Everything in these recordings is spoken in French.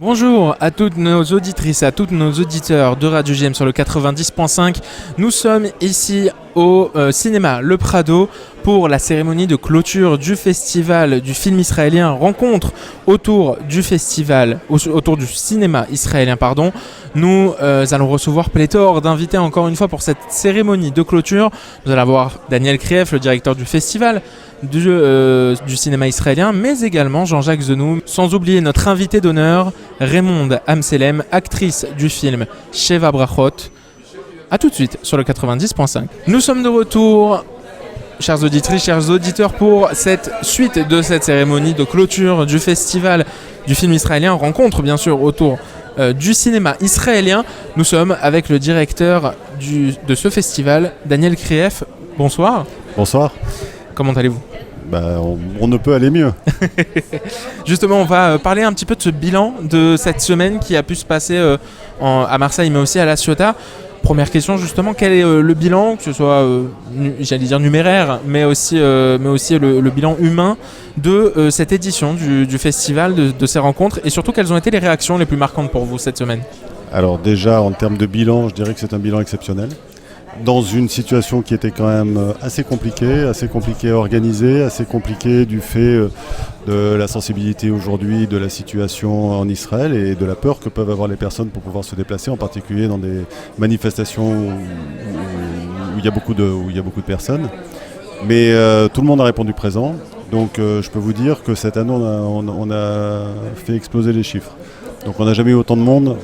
Bonjour à toutes nos auditrices et à tous nos auditeurs de Radio JM sur le 90.5. Nous sommes ici au cinéma Le Prado pour la cérémonie de clôture du festival du film israélien Rencontre autour du festival, autour du cinéma israélien, pardon. Nous allons recevoir pléthore d'invités encore une fois pour cette cérémonie de clôture. Nous allons avoir Daniel Krief, le directeur du festival du cinéma israélien, mais également Jean-Jacques Zenou, sans oublier notre invité d'honneur, Raymonde Amselem, actrice du film Sheva Brachot. A tout de suite sur le 90.5. Nous sommes de retour, chères auditrices, chers auditeurs, pour cette suite de cette cérémonie de clôture du festival du film israélien, rencontre bien sûr autour du cinéma israélien. Nous sommes avec le directeur de ce festival, Daniel Krief. Bonsoir. Bonsoir. Comment allez-vous ? On ne peut aller mieux. Justement, on va parler un petit peu de ce bilan de cette semaine qui a pu se passer à Marseille, mais aussi à La Ciotat. Première question, justement, quel est le bilan, que ce soit, j'allais dire numéraire, mais aussi le bilan humain de cette édition du festival, de ces rencontres, et surtout, quelles ont été les réactions les plus marquantes pour vous cette semaine ? Alors déjà, en termes de bilan, je dirais que c'est un bilan exceptionnel. Dans une situation qui était quand même assez compliquée à organiser, assez compliquée du fait de la sensibilité aujourd'hui de la situation en Israël et de la peur que peuvent avoir les personnes pour pouvoir se déplacer, en particulier dans des manifestations où il y a beaucoup de personnes. Mais tout le monde a répondu présent, donc je peux vous dire que cette année on a fait exploser les chiffres. Donc on n'a jamais eu autant de monde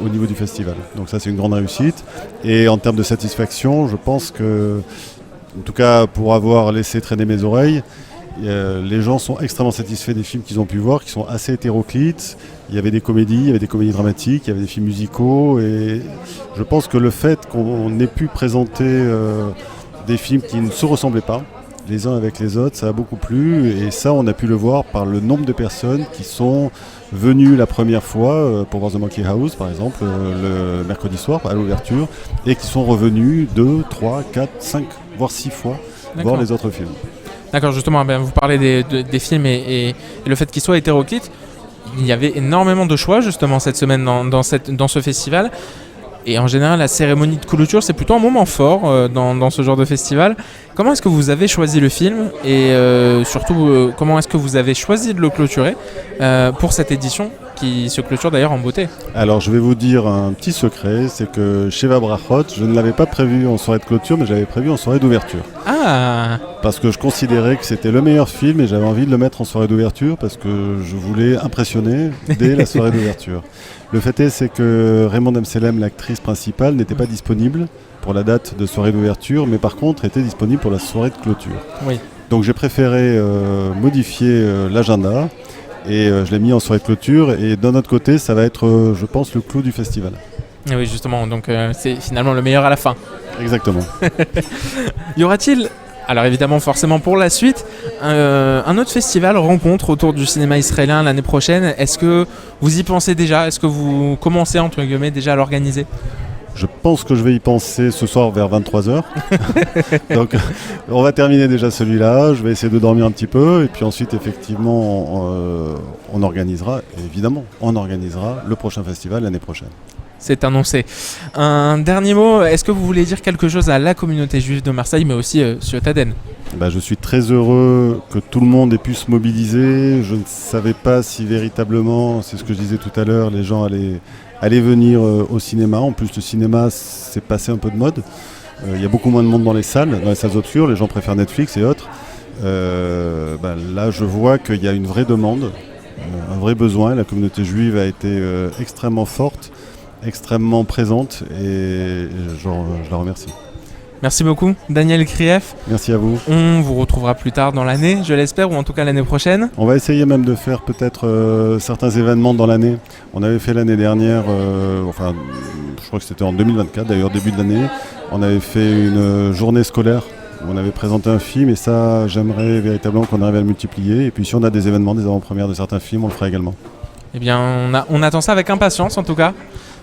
au niveau du festival. Donc ça c'est une grande réussite. Et en termes de satisfaction, je pense que, en tout cas pour avoir laissé traîner mes oreilles, les gens sont extrêmement satisfaits des films qu'ils ont pu voir, qui sont assez hétéroclites. Il y avait des comédies dramatiques, il y avait des films musicaux. Et je pense que le fait qu'on ait pu présenter des films qui ne se ressemblaient pas, les uns avec les autres, ça a beaucoup plu. Et ça, on a pu le voir par le nombre de personnes qui sont venus la première fois pour voir The Monkey House, par exemple, le mercredi soir à l'ouverture, et qui sont revenus 2, 3, 4, 5, voire 6 fois voir les autres films. D'accord, justement, vous parlez des films et le fait qu'ils soient hétéroclites. Il y avait énormément de choix justement cette semaine dans ce festival. Et en général, la cérémonie de clôture, c'est plutôt un moment fort dans ce genre de festival. Comment est-ce que vous avez choisi le film et surtout, comment est-ce que vous avez choisi de le clôturer pour cette édition qui se clôture d'ailleurs en beauté ? Alors, je vais vous dire un petit secret, c'est que Sheva Brachot, je ne l'avais pas prévu en soirée de clôture, mais je l'avais prévu en soirée d'ouverture. Ah ! Parce que je considérais que c'était le meilleur film et j'avais envie de le mettre en soirée d'ouverture parce que je voulais impressionner dès la soirée d'ouverture. Le fait est, c'est que Raymonde Amselem, l'actrice principale, n'était pas disponible pour la date de soirée d'ouverture, mais par contre était disponible pour la soirée de clôture. Oui. Donc j'ai préféré modifier l'agenda et je l'ai mis en soirée de clôture. Et d'un autre côté, ça va être, je pense, le clou du festival. Et oui, justement, donc c'est finalement le meilleur à la fin. Exactement. Y aura-t-il, alors évidemment forcément pour la suite, un autre festival rencontre autour du cinéma israélien l'année prochaine ? Est-ce que vous y pensez déjà ? Est-ce que vous commencez entre guillemets déjà à l'organiser ? Je pense que je vais y penser ce soir vers 23h. Donc on va terminer déjà celui-là, je vais essayer de dormir un petit peu et puis ensuite effectivement on organisera le prochain festival l'année prochaine. C'est annoncé. Un dernier mot, est-ce que vous voulez dire quelque chose à la communauté juive de Marseille, mais aussi Ciotaden ? Je suis très heureux que tout le monde ait pu se mobiliser. Je ne savais pas si véritablement, c'est ce que je disais tout à l'heure, les gens allaient venir au cinéma. En plus, le cinéma, c'est passé un peu de mode. Il y a beaucoup moins de monde dans les salles obscures. Les gens préfèrent Netflix et autres. Là, je vois qu'il y a une vraie demande, un vrai besoin. La communauté juive a été extrêmement forte, extrêmement présente et je la remercie. Merci beaucoup, Daniel Krief. Merci à vous. On vous retrouvera plus tard dans l'année, je l'espère, ou en tout cas l'année prochaine. On va essayer même de faire peut-être certains événements dans l'année. On avait fait l'année dernière, je crois que c'était en 2024 d'ailleurs, début de l'année. On avait fait une journée scolaire où on avait présenté un film et ça, j'aimerais véritablement qu'on arrive à le multiplier. Et puis si on a des événements, des avant-premières de certains films, on le fera également. Eh bien, on attend ça avec impatience en tout cas.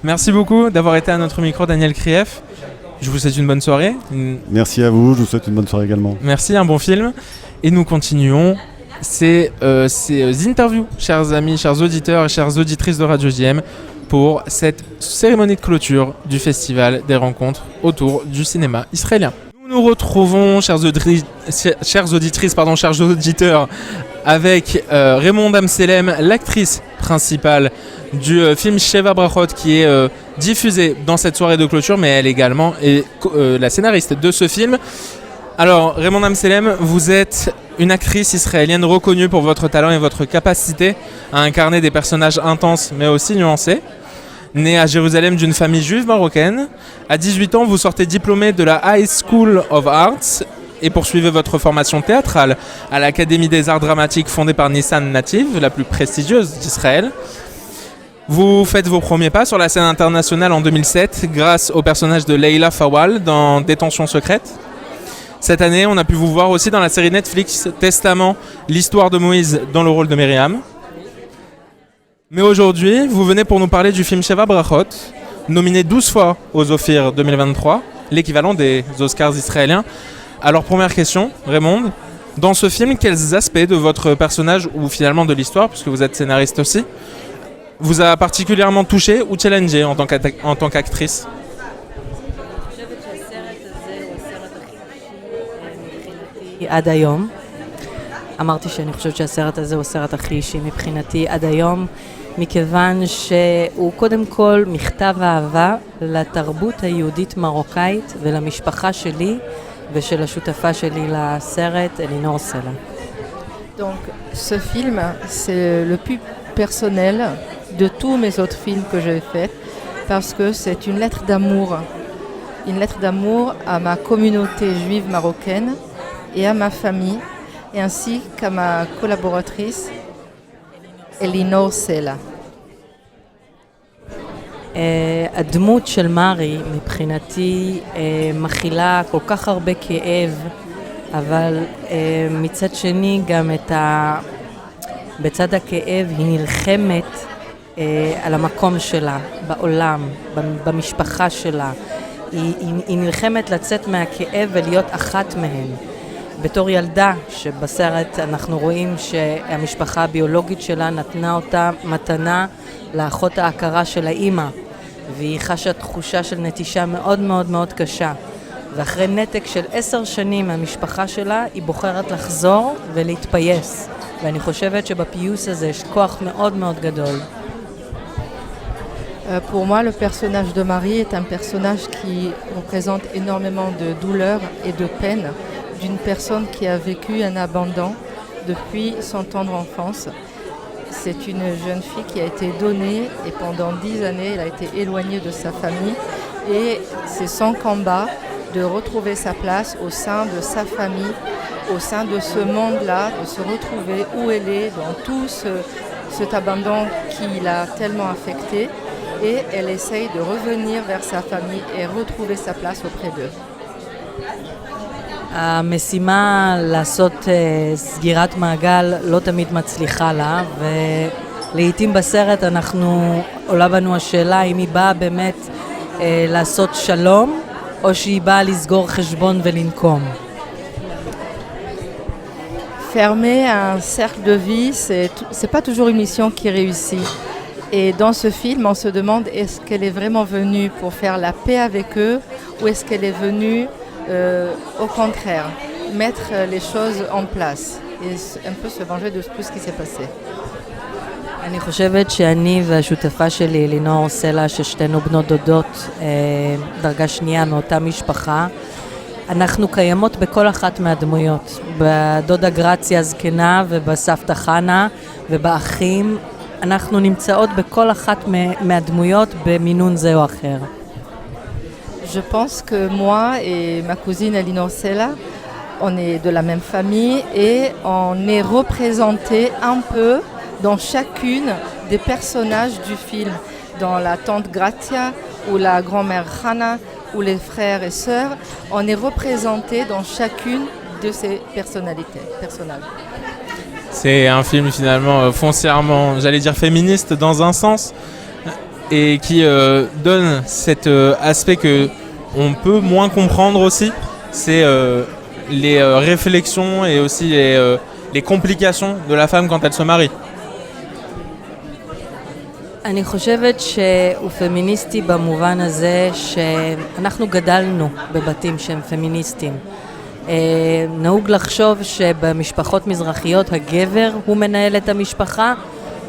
Merci beaucoup d'avoir été à notre micro, Daniel Krief. Je vous souhaite une bonne soirée. Merci à vous, je vous souhaite une bonne soirée également. Merci, un bon film. Et nous continuons ces interviews, chers amis, chers auditeurs et chères auditrices de Radio JM, pour cette cérémonie de clôture du festival des rencontres autour du cinéma israélien. Nous nous retrouvons, chers auditrices, chers auditeurs, avec Raymonde Amselem, l'actrice principale du film Sheva Brachot, qui est diffusé dans cette soirée de clôture, mais elle également est la scénariste de ce film. Alors, Raymonde Amselem, vous êtes une actrice israélienne reconnue pour votre talent et votre capacité à incarner des personnages intenses, mais aussi nuancés. Née à Jérusalem d'une famille juive marocaine, à 18 ans, vous sortez diplômée de la High School of Arts et poursuivez votre formation théâtrale à l'Académie des Arts Dramatiques fondée par Nissan Nativ, la plus prestigieuse d'Israël. Vous faites vos premiers pas sur la scène internationale en 2007 grâce au personnage de Leila Fawal dans Détention secrète. Cette année, on a pu vous voir aussi dans la série Netflix Testament, l'histoire de Moïse dans le rôle de Myriam. Mais aujourd'hui, vous venez pour nous parler du film Sheva Brachot, nominé 12 fois aux Ophir 2023, l'équivalent des Oscars israéliens. Alors première question, Raymonde, dans ce film, quels aspects de votre personnage, ou finalement de l'histoire, puisque vous êtes scénariste aussi, vous a particulièrement touché ou challengé en tant qu'actrice ? עד היום. אמרתי שאני חושבת שהסרט הזה הוא הסרט הכי אישי מבחינתי עד היום, מכיוון שהוא קודם כל מכתב אהבה לתרבות היהודית מרוקאית ולמשפחה שלי ושל השותפה שלי לסרט, אלינור סלע. Donc ce film, c'est le plus personnel de tous mes autres films que j'ai faits parce que c'est une lettre d'amour à ma communauté juive marocaine et à ma famille, et ainsi qu'à ma collaboratrice, אלינור סלע. הדמות של מרי מבחינתי מכילה כל כך הרבה כאב, אבל מצד שני גם בצד הכאב היא נלחמת על המקום שלה בעולם, במשפחה שלה. היא נלחמת לצאת מהכאב ולהיות אחת מהן. בתור ילדה, שבסרט אנחנו רואים שהמשפחה הביולוגית שלה נתנה אותה מתנה לאחות ההכרה של האימא, והיא חשה תחושה של נטישה מאוד מאוד מאוד קשה. ואחרי נתק של 10 שנים מהמשפחה שלה, היא בוחרת לחזור ולהתפייס. ואני חושבת שבפיוס הזה יש כוח מאוד מאוד גדול. Pour moi, le personnage de Marie est un personnage qui représente énormément de douleur et de peine d'une personne qui a vécu un abandon depuis son tendre enfance. C'est une jeune fille qui a été donnée et pendant 10 années, elle a été éloignée de sa famille et c'est son combat de retrouver sa place au sein de sa famille, au sein de ce monde-là, de se retrouver où elle est dans tout cet abandon qui l'a tellement affectée. Et elle essaye de revenir vers sa famille et retrouver sa place auprès d'eux. המשימה לעשות סגירת מעגל לא תמיד מצליחה לה, ולעיתים בסרט עולה בנו השאלה אם היא באה באמת לעשות שלום, או שהיא באה לסגור חשבון ולנקום. Fermer un cercle de vie, c'est pas toujours une mission qui réussit. Et dans ce film, on se demande est-ce qu'elle est vraiment venue pour faire la paix avec eux ou est-ce qu'elle est venue au contraire, mettre les choses en place et un peu se venger de tout ce qui s'est passé. אני חושבת שאני והשותפה שלי, אלינור סלע, ששתינו בנות דודות, דרגה שנייה מאותה משפחה, אנחנו קיימות בכל אחת מהדמויות, בדודה גרציה הזקנה ובסבתא חנה ובאחים, אנחנו נמצאות בכל אחת מהדמויות במינון זה או אחר. Je pense que moi et ma cousine Elinor Sela, on est de la même famille et on est représentés un peu dans chacune des personnages du film. Dans la tante Gratia ou la grand-mère Hana ou les frères et sœurs, on est représentés dans chacune de ces personnages. C'est un film finalement foncièrement, j'allais dire féministe dans un sens, et qui donne cet aspect que on peut moins comprendre aussi, c'est les réflexions et aussi les complications de la femme quand elle se marie. אני חושבת שהוא פמיניסטי במובן הזה שאנחנו גדלנו בבתים שהם פמיניסטיים. נהוג לחשוב שבמשפחות מזרחיות הגבר הוא מנהל את המשפחה,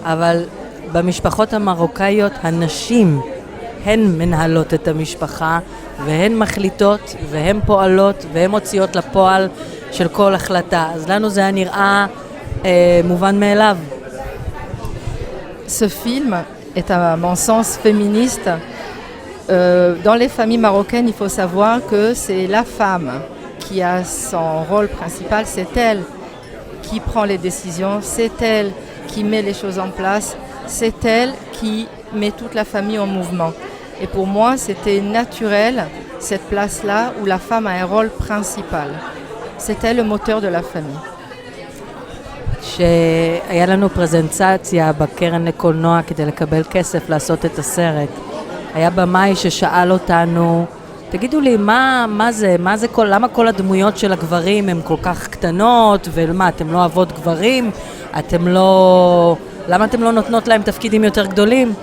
אבל במשפחות המרוקאיות הנשים הן מנהלות את המשפחה והן מחליטות והן פועלות והן מוציאות לפועל של כל החלטה. אז לנו זה היה נראה מובן מאליו. Ce film est à mon sens féministe. Dans les familles marocaines, il faut savoir que c'est la femme qui a son rôle principal, c'est elle qui prend les décisions, c'est elle qui met les choses en place, c'est elle qui met toute la famille en mouvement. Et pour moi, c'était naturel, cette place-là où la femme a un rôle principal. C'était le moteur de la famille. שהיה לנו פרזנטציה בקרן לקולנוע כדי לקבל כסף לעשות את הסרט. היה במאי ששאל אותנו, תגידו לי, מה זה, למה כל הדמויות של הגברים הן כל כך קטנות, ומה, אתם לא אוהבות גברים? למה אתם לא נותנות להם תפקידים יותר גדולים?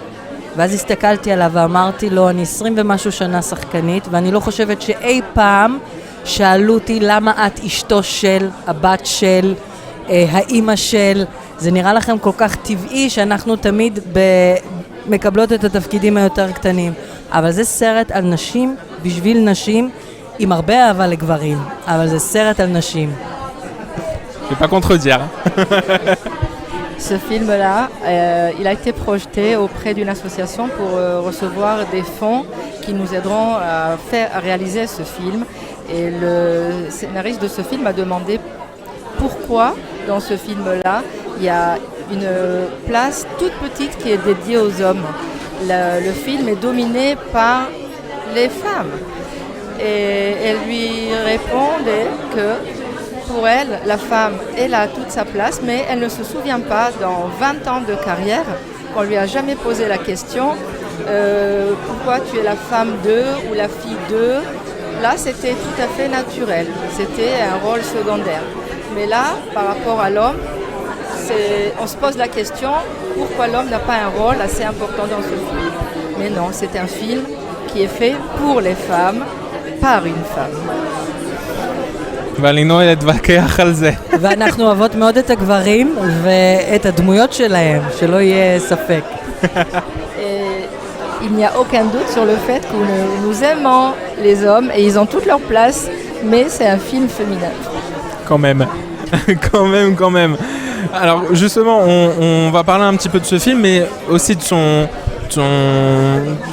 ואז הסתכלתי עליו ואמרתי לו, אני 20 ומשהו שנה שחקנית, ואני לא חושבת שאי פעם שאלו אותי למה את אשתו של, הבת של, האימא של, זה נראה לכם כל כך טבעי שאנחנו תמיד מקבלות את התפקידים היותר קטנים. אבל זה סרט על נשים, בשביל נשים, עם הרבה אהבה לגברים. אבל זה סרט על נשים. Je vais pas contredire. Ce film-là, il a été projeté auprès d'une association pour recevoir des fonds qui nous aideront à réaliser ce film. Et le scénariste de ce film a demandé pourquoi, dans ce film-là, il y a une place toute petite qui est dédiée aux hommes. Le film est dominé par les femmes. Et elle lui répondait que pour elle, la femme, elle a toute sa place, mais elle ne se souvient pas, dans 20 ans de carrière, qu'on lui a jamais posé la question pourquoi tu es la femme d'eux ou la fille d'eux. Là, c'était tout à fait naturel. C'était un rôle secondaire. Mais là, par rapport à l'homme, on se pose la question pourquoi l'homme n'a pas un rôle assez important dans ce film. Mais non, c'est un film qui est fait pour les femmes, par une femme. ואני נוהל להתווכח על זה. ואנחנו אוהבות מאוד את הגברים ואת הדמויות שלהם, שלא יהיה ספק. Il n'y a aucun doute sur le fait que nous aimons les hommes et ils ont toute leur place, mais c'est un film féminin. Quand même. quand même. Alors justement, on va parler un petit peu de ce film, mais aussi de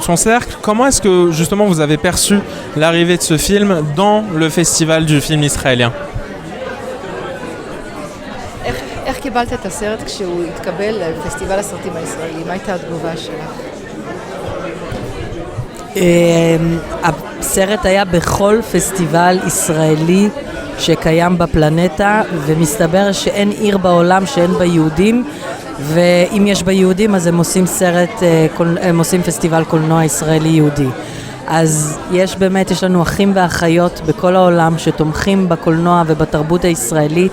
son cercle. Comment est-ce que justement vous avez perçu l'arrivée de ce film dans le festival du film israélien? איך קיבלת את הסרט כשהוא התקבל לפסטיבל הסרטים הישראלי? מה הייתה התגובה שלך? הסרט היה בכל פסטיבל ישראלי שקיים בפלנטה, ומסתבר שאין עיר בעולם שאין בה יהודים, ואם יש בה יהודים אז הם עושים פסטיבל קולנוע ישראלי יהודי. אז יש לנו אחים ואחיות בכל העולם שתומכים בקולנוע ובתרבות הישראלית.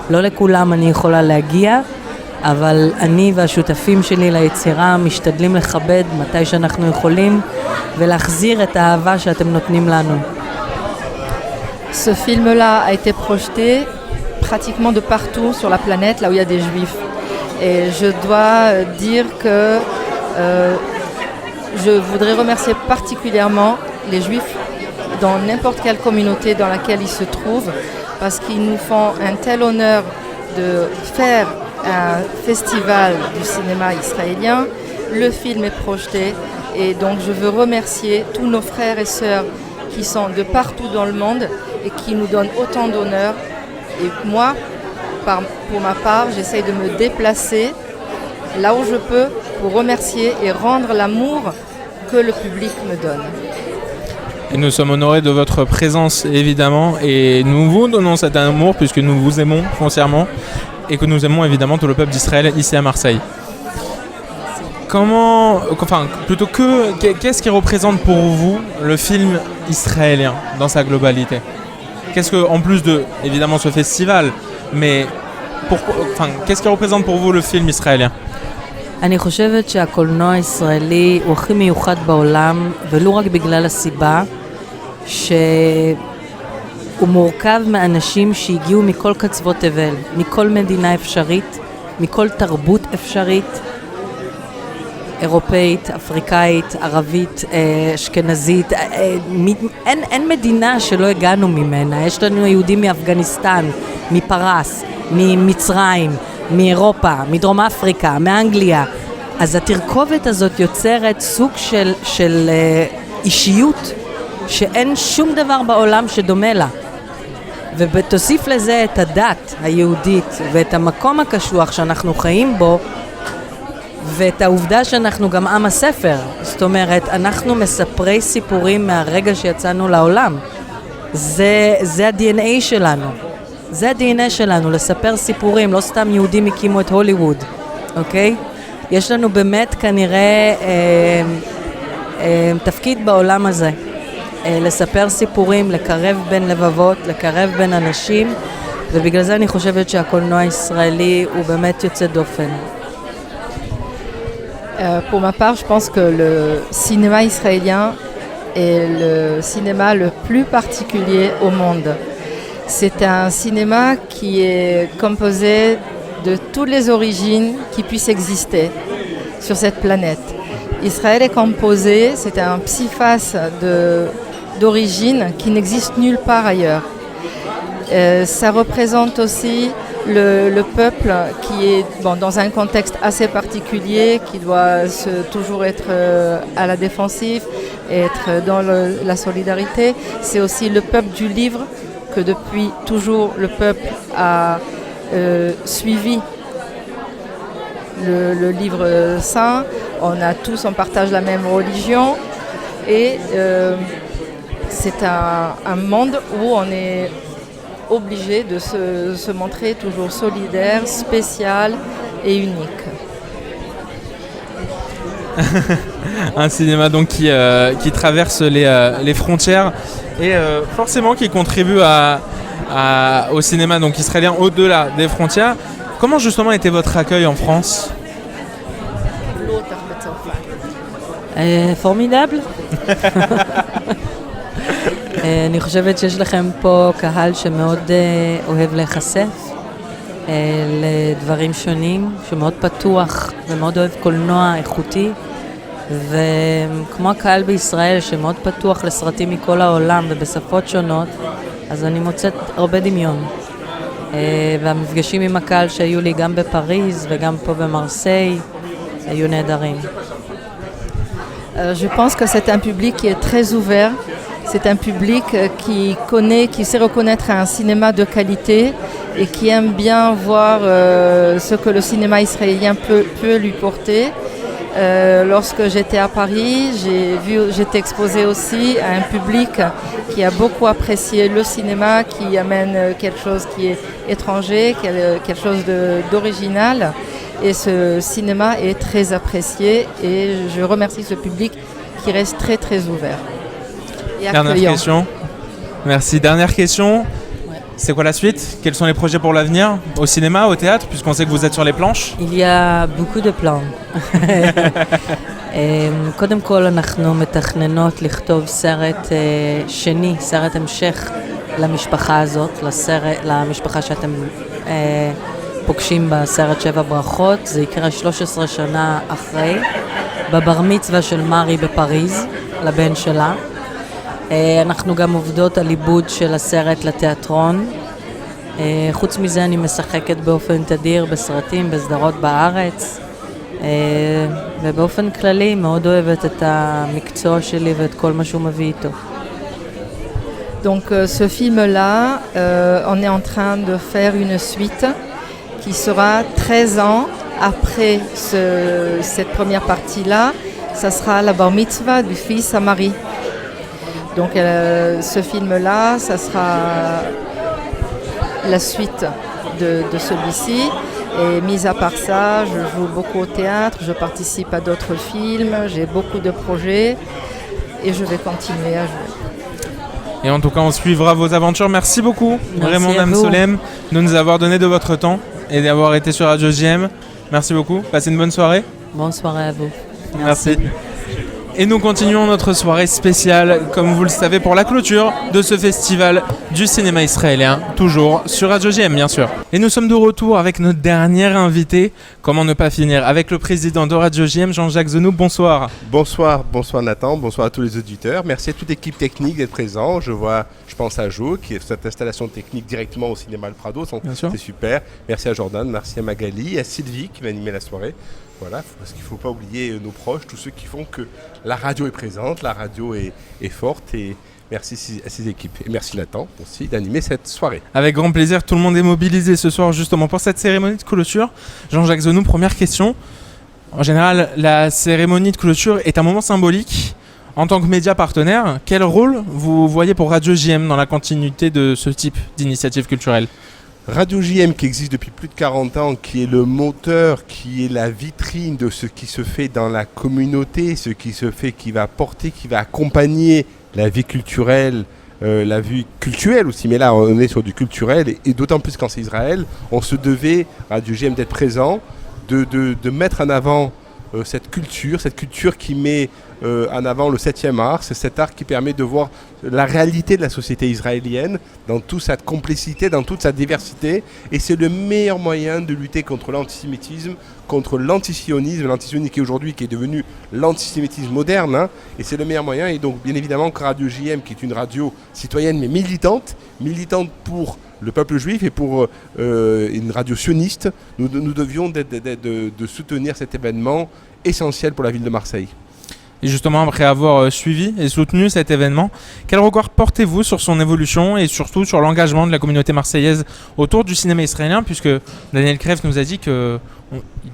לא לכולם אני יכולה להגיע, אבל אני והשותפים שלי ליצירה משתדלים לכבד מתי שאנחנו יכולים ולהחזיר את האהבה שאתם נותנים לנו. Ce film-là a été projeté pratiquement de partout sur la planète, là où il y a des juifs. Et je dois dire que je voudrais remercier particulièrement les juifs dans n'importe quelle communauté dans laquelle ils se trouvent, parce qu'ils nous font un tel honneur de faire un festival du cinéma israélien. Le film est projeté et donc je veux remercier tous nos frères et sœurs qui sont de partout dans le monde et qui nous donnent autant d'honneur. Et moi, pour ma part, j'essaye de me déplacer là où je peux pour remercier et rendre l'amour que le public me donne. Et nous sommes honorés de votre présence évidemment, et nous vous donnons cet amour puisque nous vous aimons foncièrement et que nous aimons évidemment tout le peuple d'Israël ici à Marseille. Qu'est-ce qui représente pour vous le film israélien dans sa globalité? Qu'est-ce que, en plus de évidemment ce festival, mais Qu'est-ce qui représente pour vous le film israélien? אני חושבת שהקולנוע הישראלי הוא הכי מיוחד בעולם, ולא רק בגלל הסיבה שהוא מורכב מאנשים שהגיעו מכל קצוות תבל, מכל מדינה אפשרית, מכל תרבות אפשרית, אירופאית, אפריקאית, ערבית, אשכנזית, אין מדינה שלא הגענו ממנה. יש לנו יהודים מאפגניסטן, מפרס, ממצרים, מאירופה, מדרום אפריקה, מאנגליה. אז התרכובת הזאת יוצרת סוג של אישיות שאין שום דבר בעולם שדומה לה. ותוסיף לזה את הדת היהודית ואת המקום הקשוח שאנחנו חיים בו, ואת העובדה שאנחנו גם עם הספר. זאת אומרת, אנחנו מספרי סיפורים מהרגע שיצאנו לעולם. זה ה-DNA שלנו. זה ה-DNA שלנו, לספר סיפורים. לא סתם יהודים הקימו את הוליווד, אוקיי? יש לנו באמת כנראה תפקיד בעולם הזה. לספר סיפורים, לקרב בין לבבות, לקרב בין אנשים, ובגלל זה אני חושבת שהקולנוע הישראלי הוא באמת יוצא דופן. Pour ma part, je pense que le cinéma israélien est le cinéma le plus particulier au monde. C'est un cinéma qui est composé de toutes les origines qui puissent exister sur cette planète. Israël est composé, c'est un psiphase d'origines qui n'existe nulle part ailleurs. Ça représente aussi le peuple qui est dans un contexte assez particulier, qui doit toujours être à la défensive, être dans la solidarité. C'est aussi le peuple du livre que depuis toujours le peuple a suivi le livre saint. On partage la même religion et c'est un monde où on est obligé de se montrer toujours solidaire, spécial et unique. Un cinéma donc qui traverse les frontières et forcément qui contribue au cinéma donc israélien au-delà des frontières. Comment justement était votre accueil en France? Formidable. אני חושבת שיש לכם פה קהל שמאוד אוהב להיחשף לדברים שונים, שמאוד פתוח ומאוד אוהב קולנוע איכותי, וכמו הקהל בישראל שמאוד פתוח לסרטים מכל העולם ובשפות שונות, אז אני מוצאת הרבה דמיון. והמפגשים עם הקהל שהיו לי גם בפריז וגם פה במרסיי היו נהדרים. Je pense que c'est un public qui est très ouvert. C'est un public qui sait reconnaître un cinéma de qualité et qui aime bien voir ce que le cinéma israélien peut lui porter. Lorsque j'étais à Paris, j'étais exposée aussi à un public qui a beaucoup apprécié le cinéma, qui amène quelque chose qui est étranger, quelque chose d'original. Et ce cinéma est très apprécié et je remercie ce public qui reste très très ouvert. Dernière question. Merci. Dernière question. Ouais. C'est quoi la suite? Quels sont les projets pour l'avenir? Au cinéma, au théâtre, puisqu'on sait que vous êtes sur les planches? Il y a beaucoup de plans. קודם כל אנחנו מתכננות לכתוב סרט שני, סרט המשך למשפחה הזאת, למשפחה שאתם פוגשים בסרט 7 ברכות. זה יקרה 13 שנה אחרי, בבר מצווה של מרי בפריז, לבן שלה. אנחנו גם עובדות על עיבוד של הסרט לתיאטרון. חוץ מזה אני משחקת באופן תדיר בסרטים, בסדרות בארץ. ובאופן כללי מאוד אוהבת את המקצוע שלי ואת כל מה שהוא מביא איתו. Donc ce film-là, on est en train de faire une suite qui sera 13 ans après cette première partie-là. Ça sera la bar mitzvah du fils à Marie. Donc ce film-là, ça sera la suite de celui-ci. Et mis à part ça, je joue beaucoup au théâtre, je participe à d'autres films, j'ai beaucoup de projets et je vais continuer à jouer. Et en tout cas, on suivra vos aventures. Merci beaucoup, Merci vraiment, à Dame vous. Solem, de nous avoir donné de votre temps. et d'avoir été sur Radio JM. Merci beaucoup. Passez une bonne soirée. Bonne soirée à vous. Merci. Et nous continuons notre soirée spéciale, comme vous le savez, pour la clôture de ce festival du cinéma israélien, toujours sur Radio JM, bien sûr. Et nous sommes de retour avec notre dernier invité. Comment ne pas finir avec le président de Radio JM, Jean-Jacques Zenou. Bonsoir. Bonsoir Nathan, bonsoir à tous les auditeurs. Merci à toute l'équipe technique d'être présent. Je pense à Jo qui est cette installation technique directement au cinéma Le Prado. C'est super. Merci à Jordan, merci à Magali, à Sylvie qui va animer la soirée. Voilà, parce qu'il ne faut pas oublier nos proches, tous ceux qui font que la radio est présente, la radio est forte. Et merci à ces équipes. Et merci Nathan aussi d'animer cette soirée. Avec grand plaisir, tout le monde est mobilisé ce soir justement pour cette cérémonie de clôture. Jean-Jacques Zenou, première question. En général, la cérémonie de clôture est un moment symbolique. En tant que média partenaire, quel rôle vous voyez pour Radio JM dans la continuité de ce type d'initiative culturelle ? Radio JM qui existe depuis plus de 40 ans, qui est le moteur, qui est la vitrine de ce qui se fait dans la communauté, ce qui se fait, qui va porter, qui va accompagner la vie culturelle, la vie culturelle aussi. Mais là, on est sur du culturel et d'autant plus quand c'est Israël, on se devait, Radio JM, d'être présent, de mettre en avant cette culture qui met en avant le 7e art. C'est cet art qui permet de voir la réalité de la société israélienne dans toute sa complexité, dans toute sa diversité. Et c'est le meilleur moyen de lutter contre l'antisémitisme, contre l'antisionisme qui aujourd'hui qui est devenu l'antisémitisme moderne. Et c'est le meilleur moyen. Et donc, bien évidemment, que Radio JM, qui est une radio citoyenne mais militante pour le peuple juif et pour une radio sioniste, nous devions de soutenir cet événement essentiel pour la ville de Marseille. Et justement, après avoir suivi et soutenu cet événement, quel regard portez-vous sur son évolution et surtout sur l'engagement de la communauté marseillaise autour du cinéma israélien, puisque Daniel Kref nous a dit qu'il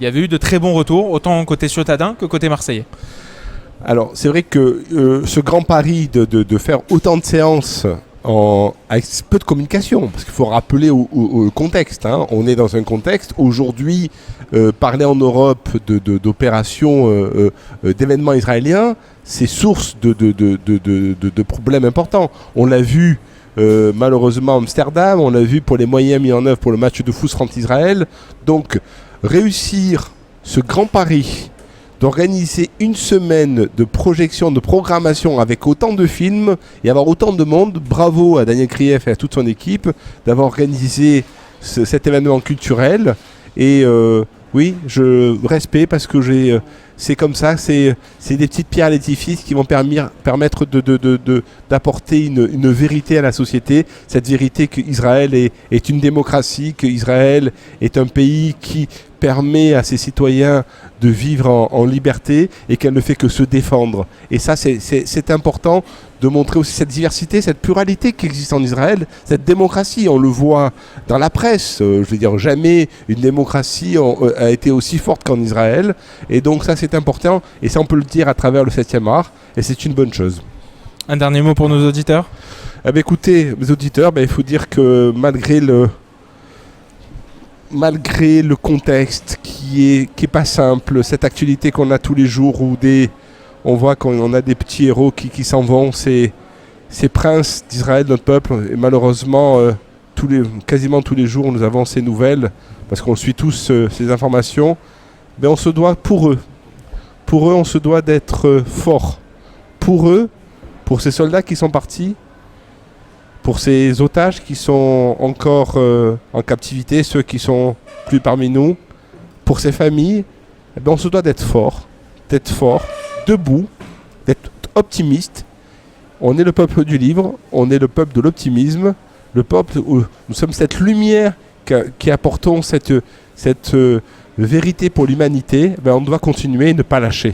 y avait eu de très bons retours, autant côté ciotadin que côté marseillais. Alors, c'est vrai que ce grand pari de faire autant de séances avec peu de communication, parce qu'il faut rappeler au contexte. On est dans un contexte, aujourd'hui, parler en Europe d'opérations, d'événements israéliens, c'est source de problèmes importants. On l'a vu malheureusement à Amsterdam, on l'a vu pour les moyens mis en œuvre pour le match de foot France-Israël. Donc, réussir ce grand pari d'organiser une semaine de projection, de programmation avec autant de films et avoir autant de monde. Bravo à Daniel Krief et à toute son équipe d'avoir organisé cet événement culturel. Et oui, je respecte parce que c'est comme ça, c'est des petites pierres à l'édifice qui vont permettre d'apporter une vérité à la société. Cette vérité qu'Israël est une démocratie, qu'Israël est un pays qui permet à ses citoyens de vivre en liberté et qu'elle ne fait que se défendre. Et ça, c'est important de montrer aussi cette diversité, cette pluralité qui existe en Israël, cette démocratie. On le voit dans la presse. Je veux dire, jamais une démocratie a été aussi forte qu'en Israël. Et donc ça, c'est important. Et ça, on peut le dire à travers le 7e art. Et c'est une bonne chose. Un dernier mot pour nos auditeurs ? Écoutez, mes auditeurs, il faut dire que malgré le contexte qui est pas simple, cette actualité qu'on a tous les jours où on voit qu'on a des petits héros qui s'en vont, ces princes d'Israël, notre peuple, et malheureusement, quasiment tous les jours, nous avons ces nouvelles, parce qu'on suit tous ces informations, mais on se doit pour eux, on se doit d'être fort. Pour eux, pour ces soldats qui sont partis, pour ces otages qui sont encore en captivité, ceux qui sont plus parmi nous, pour ces familles, on se doit d'être fort, debout, d'être optimiste. On est le peuple du livre, on est le peuple de l'optimisme, le peuple où nous sommes cette lumière qui apportons cette vérité pour l'humanité. On doit continuer et ne pas lâcher.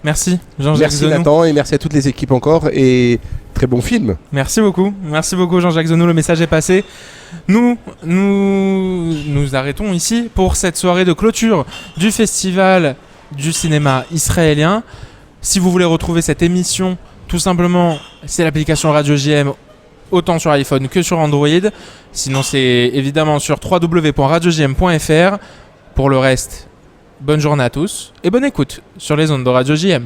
Merci Jean-Jacques Zenou. Merci Nathan et merci à toutes les équipes encore et très bon film. Merci beaucoup Jean-Jacques Zenou, le message est passé. Nous arrêtons ici pour cette soirée de clôture du festival du cinéma israélien. Si vous voulez retrouver cette émission, tout simplement, c'est l'application Radio JM, autant sur iPhone que sur Android. Sinon, c'est évidemment sur www.radiojm.fr. Pour le reste, bonne journée à tous et bonne écoute sur les ondes de Radio JM.